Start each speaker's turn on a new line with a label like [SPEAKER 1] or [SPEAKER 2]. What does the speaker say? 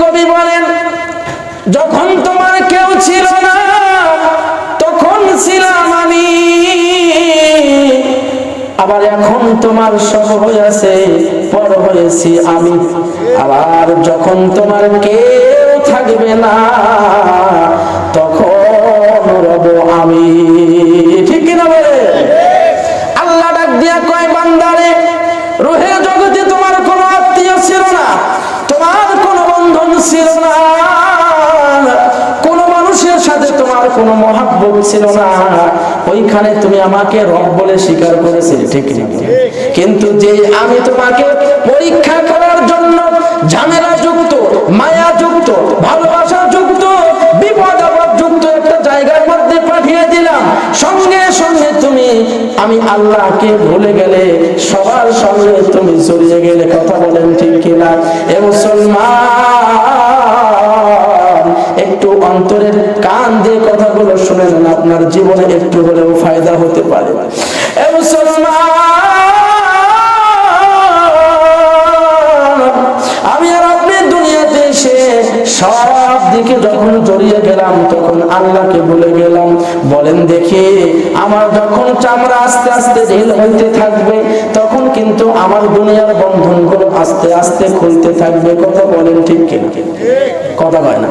[SPEAKER 1] কবি বলেন, যখন তোমার কেউ ছিল না তখন ছিলাম আমি, আবার এখন তোমার সব হয়েছে পর হয়েছি আমি, আবার যখন তোমার কেউ থাকবে না তখন রব আমি। ঠিক কিনা বলে? আল্লাহ ডাক দিয়া কয়, বান্দারে, রুহের জগতে তোমার কোনো আত্মীয় ছিল না, তোমার কোনো বন্ধন ছিল না, কোনো মানুষের সাথে তোমার কোনো মহাব্বত ছিল না, ওইখানে তুমি আমাকে রব বলে স্বীকার করেছিলে। ঠিক না? কিন্তু যে আমি তোমাকে পরীক্ষা করার জন্য ঝামেলা যুক্ত, মায়া যুক্ত, ভালোবাসা যুক্ত, বিপদ আপদ যুক্ত একটা জায়গার মধ্যে পাঠিয়ে দিলাম, সঙ্গে সঙ্গে তুমি আমি আল্লাহকে ভুলে গেলে, সবার সঙ্গে তুমি জড়িয়ে গেলে। কথা বলেন ঠিক কিনা? এ মুসলমান, একটু অন্তরের কান দিয়ে কথাগুলো শুনে নেন, আপনার জীবনে একটু হলেও ফায়দা হতে পারে। এ মুসলমান, আমি আর আপনি দুনিয়াতে এসে সব দিকে যখন জড়িয়ে গেলাম তখন আল্লাহকে ভুলে গেলাম। বলেন দেখি, আমার যখন চামড়া আস্তে আস্তে ঢিল হইতে থাকবে তখন কিন্তু আমার দুনিয়ার বন্ধনগুলো আস্তে আস্তে খুলতে থাকবে। কথা বলেন ঠিক কিনা? কথা হয় না?